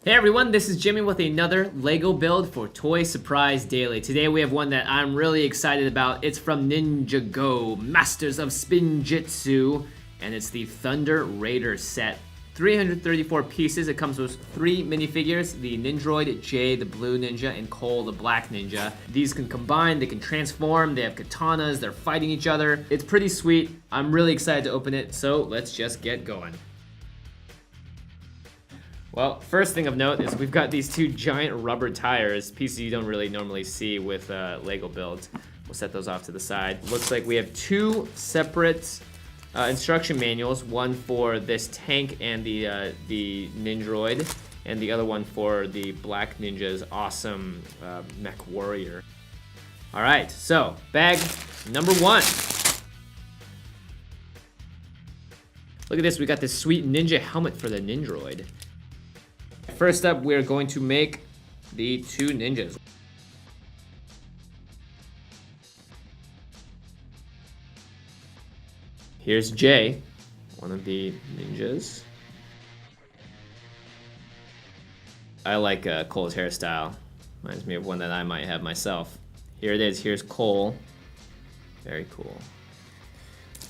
Hey everyone, this is Jimmy with another LEGO build for Toy Surprise Daily. Today we have one that I'm really excited about. It's from Ninjago, Masters of Spinjitzu, and it's the Thunder Raider set. 334 pieces. It comes with 3 minifigures, the Nindroid, Jay, the blue ninja, and Cole, the black ninja. These can combine, they can transform, they have katanas, they're fighting each other. It's pretty sweet. I'm really excited to open it, so let's just get going. Well, first thing of note is we've got these 2 giant rubber tires, pieces you don't really normally see with LEGO builds. We'll set those off to the side. Looks like we have 2 separate instruction manuals, one for this tank and the Nindroid, and the other one for the black ninja's awesome mech warrior. All right, so bag number 1. Look at this, we got this sweet ninja helmet for the Nindroid. First up, we're going to make the 2 ninjas. Here's Jay, one of the ninjas. I like Cole's hairstyle. Reminds me of one that I might have myself. Here it is, here's Cole. Very cool.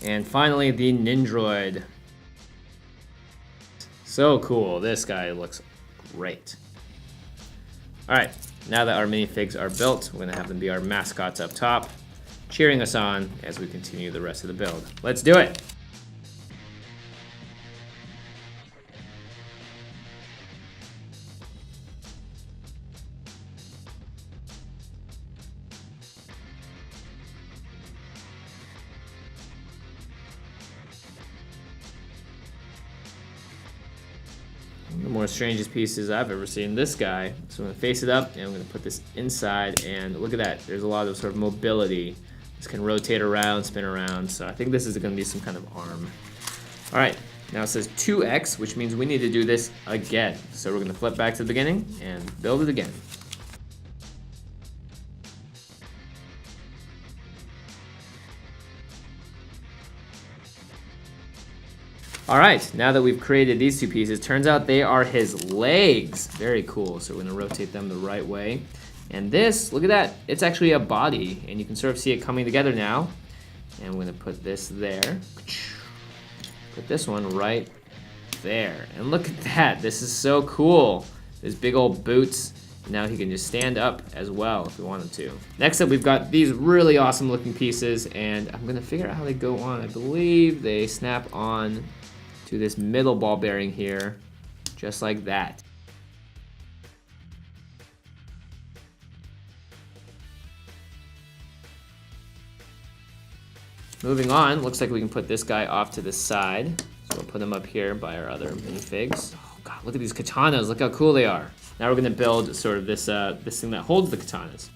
And finally, the Nindroid. So cool, this guy looks great. All right, now that our minifigs are built, we're gonna have them be our mascots up top, cheering us on as we continue the rest of the build. Let's do it. The more strangest pieces I've ever seen. This guy, so I'm gonna face it up and I'm gonna put this inside, and look at that, there's a lot of sort of mobility. This can rotate around, spin around, so I think this is gonna be some kind of arm. All right, now it says 2x, which means we need to do this again. So we're gonna flip back to the beginning and build it again. All right, now that we've created these 2 pieces, turns out they are his legs. Very cool, so we're gonna rotate them the right way. And this, look at that, it's actually a body, and you can sort of see it coming together now. And we're gonna put this there. Put this one right there. And look at that, this is so cool. There's big old boots. Now he can just stand up as well if we wanted to. Next up, we've got these really awesome looking pieces, and I'm gonna figure out how they go on. I believe they snap on to this middle ball bearing here, just like that. Moving on, looks like we can put this guy off to the side. So we'll put him up here by our other minifigs. Oh God, look at these katanas, look how cool they are. Now we're gonna build sort of this, this thing that holds the katanas.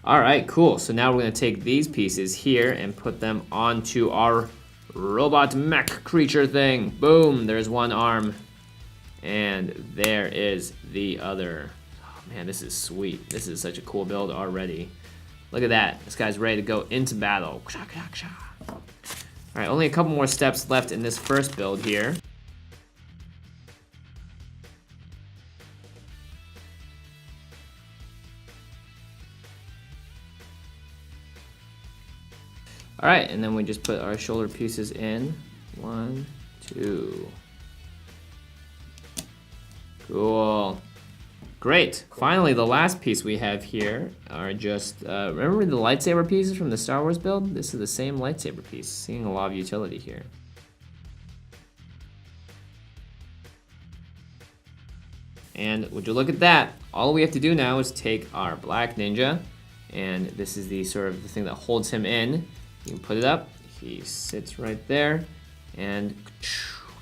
All right, cool. So now we're gonna take these pieces here and put them onto our robot mech creature thing. Boom, there's one arm. And there is the other. Oh man, this is sweet. This is such a cool build already. Look at that, this guy's ready to go into battle. All right, only a couple more steps left in this first build here. All right, and then we just put our shoulder pieces in. 1, 2. Cool. Great. Finally, the last piece we have here are just, remember the lightsaber pieces from the Star Wars build? This is the same lightsaber piece, seeing a lot of utility here. And would you look at that? All we have to do now is take our black ninja, and this is the sort of the thing that holds him in. You can put it up, he sits right there, and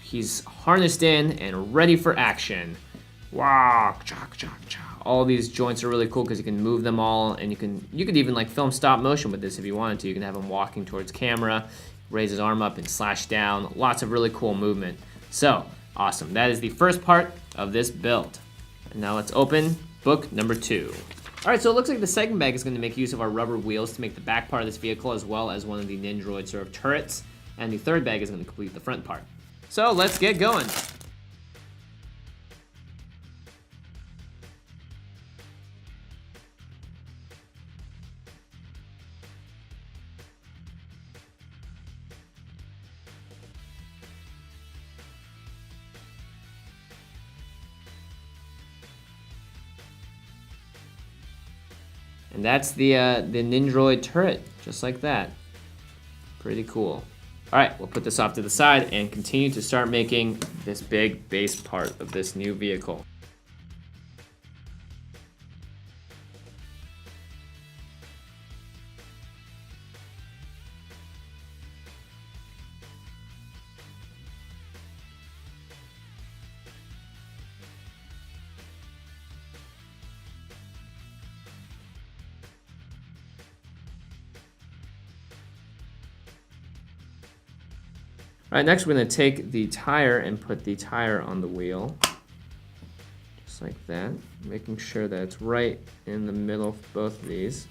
he's harnessed in and ready for action. Wow, all these joints are really cool because you can move them all, and you could even like film stop motion with this if you wanted to. You can have him walking towards camera, raise his arm up and slash down. Lots of really cool movement. So awesome. That is the first part of this build. And now let's open book number 2. All right, so it looks like the second bag is going to make use of our rubber wheels to make the back part of this vehicle as well as one of the Ninjago sort of turrets. And the third bag is going to complete the front part. So let's get going. And that's the Ninjago turret, just like that. Pretty cool. All right, we'll put this off to the side and continue to start making this big base part of this new vehicle. All right, next we're gonna take the tire and put the tire on the wheel. Just like that, making sure that it's right in the middle of both of these.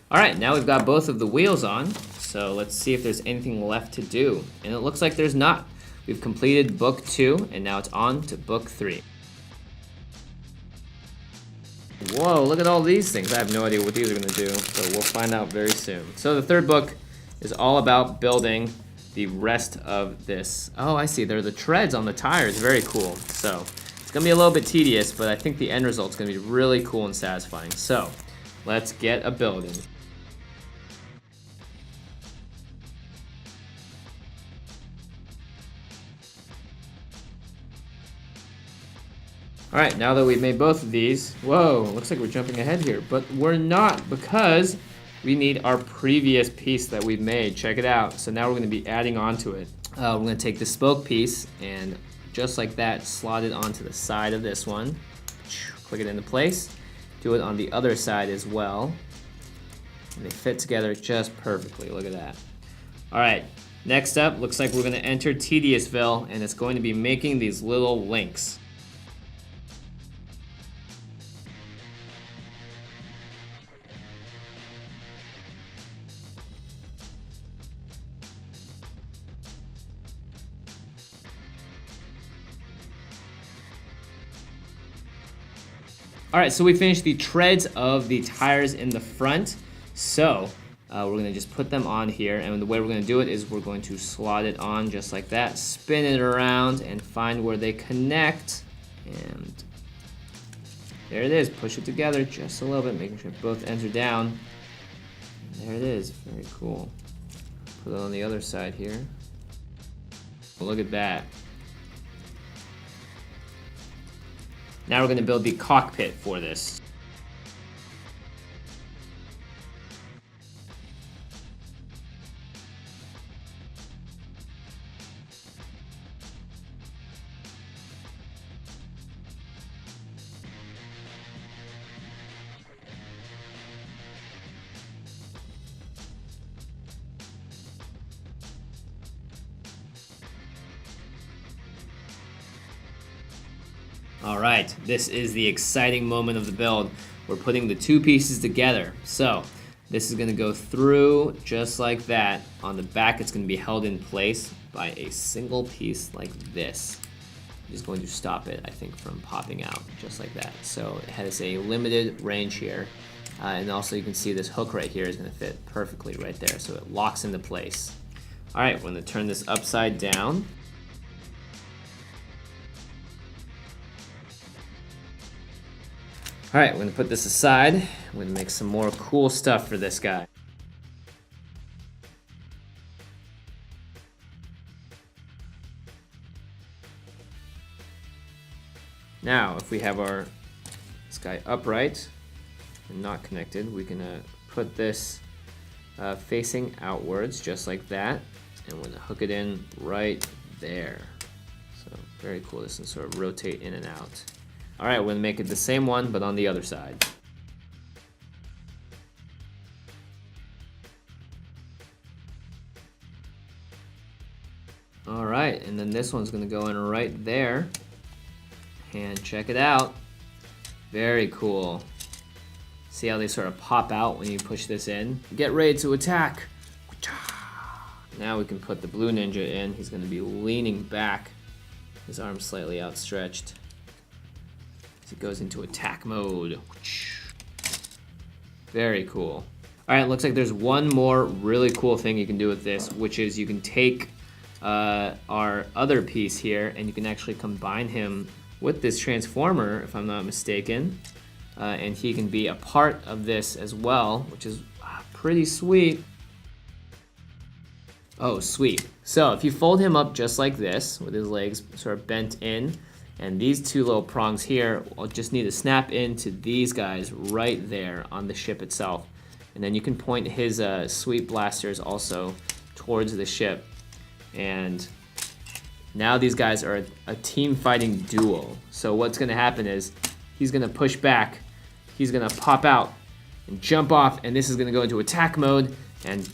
All right, now we've got both of the wheels on, so let's see if there's anything left to do. And it looks like there's not. We've completed book 2, and now it's on to book 3. Whoa, look at all these things. I have no idea what these are gonna do, so we'll find out very soon. So the third book is all about building the rest of this. Oh, I see, they're the treads on the tires, very cool. So it's gonna be a little bit tedious, but I think the end result's gonna be really cool and satisfying. So let's get a building. All right, now that we've made both of these, whoa, looks like we're jumping ahead here, but we're not because we need our previous piece that we've made. Check it out. So now we're gonna be adding on to it. We're gonna take the spoke piece and just like that, slot it onto the side of this one. Click it into place. Do it on the other side as well. And they fit together just perfectly, look at that. All right, next up, looks like we're gonna enter Tediousville and it's going to be making these little links. All right, so we finished the treads of the tires in the front. So we're gonna just put them on here, and the way we're gonna do it is we're going to slot it on just like that, spin it around and find where they connect, and there it is. Push it together just a little bit, making sure both ends are down. And there it is, very cool. Put it on the other side here. Look at that. Now we're gonna build the cockpit for this. All right, this is the exciting moment of the build. We're putting the two pieces together. So this is gonna go through just like that. On the back, it's gonna be held in place by a single piece like this. I'm just going to stop it, I think, from popping out, just like that. So it has a limited range here. And also you can see this hook right here is gonna fit perfectly right there. So it locks into place. All right, we're gonna turn this upside down. All right, we're gonna put this aside. We're gonna make some more cool stuff for this guy. Now, if we have this guy upright and not connected, we can put this facing outwards just like that. and we're gonna hook it in right there. So very cool. This can sort of rotate in and out. All right, we're gonna make it the same one, but on the other side. All right, and then this one's gonna go in right there. And check it out. Very cool. See how they sort of pop out when you push this in? Get ready to attack. Now we can put the blue ninja in. He's gonna be leaning back, his arms slightly outstretched. As he goes into attack mode. Very cool. All right, looks like there's one more really cool thing you can do with this, which is you can take our other piece here and you can actually combine him with this transformer, if I'm not mistaken. And he can be a part of this as well, which is pretty sweet. Oh, sweet. So if you fold him up just like this, with his legs sort of bent in, and these two little prongs here will just need to snap into these guys right there on the ship itself. And then you can point his sweet blasters also towards the ship. And now these guys are a team fighting duo. So what's gonna happen is he's gonna push back, he's gonna pop out and jump off, and this is gonna go into attack mode, and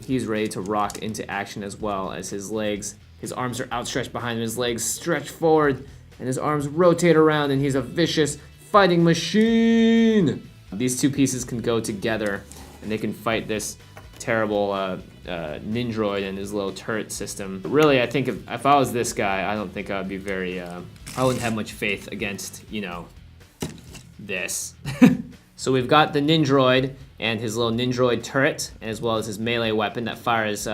he's ready to rock into action as well as his legs. His arms are outstretched behind him, his legs stretch forward, and his arms rotate around, and he's a vicious fighting machine. These two pieces can go together, and they can fight this terrible Ninjroid and his little turret system. But really, I think if I was this guy, I don't think I would be very, I wouldn't have much faith against, you know, this. So we've got the Ninjroid and his little Ninjroid turret, as well as his melee weapon that fires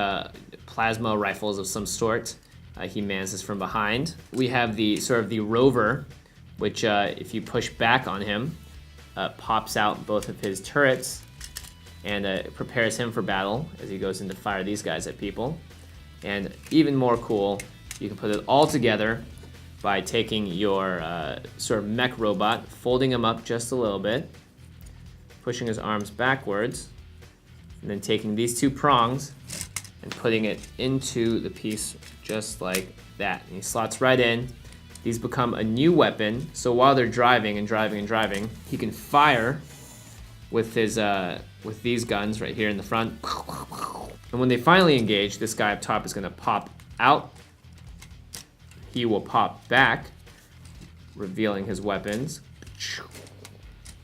plasma rifles of some sort. He mans this from behind. We have the sort of the rover, which if you push back on him, pops out both of his turrets and prepares him for battle as he goes in to fire these guys at people. And even more cool, you can put it all together by taking your sort of mech robot, folding him up just a little bit, pushing his arms backwards, and then taking these two prongs and putting it into the piece just like that. And he slots right in. These become a new weapon, so while they're driving and driving and driving, he can fire with his with these guns right here in the front. And when they finally engage, this guy up top is gonna pop out. He will pop back, revealing his weapons.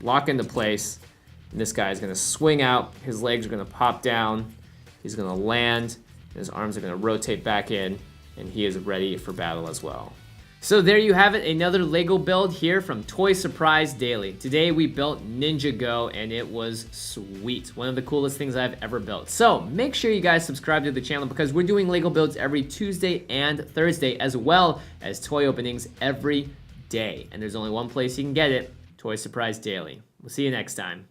Lock into place, and this guy is gonna swing out. His legs are gonna pop down. He's gonna land, and his arms are gonna rotate back in, and he is ready for battle as well. So there you have it, another Lego build here from Toy Surprise Daily. Today we built Ninjago, and it was sweet. One of the coolest things I've ever built. So make sure you guys subscribe to the channel because we're doing Lego builds every Tuesday and Thursday, as well as toy openings every day. And there's only one place you can get it, Toy Surprise Daily. We'll see you next time.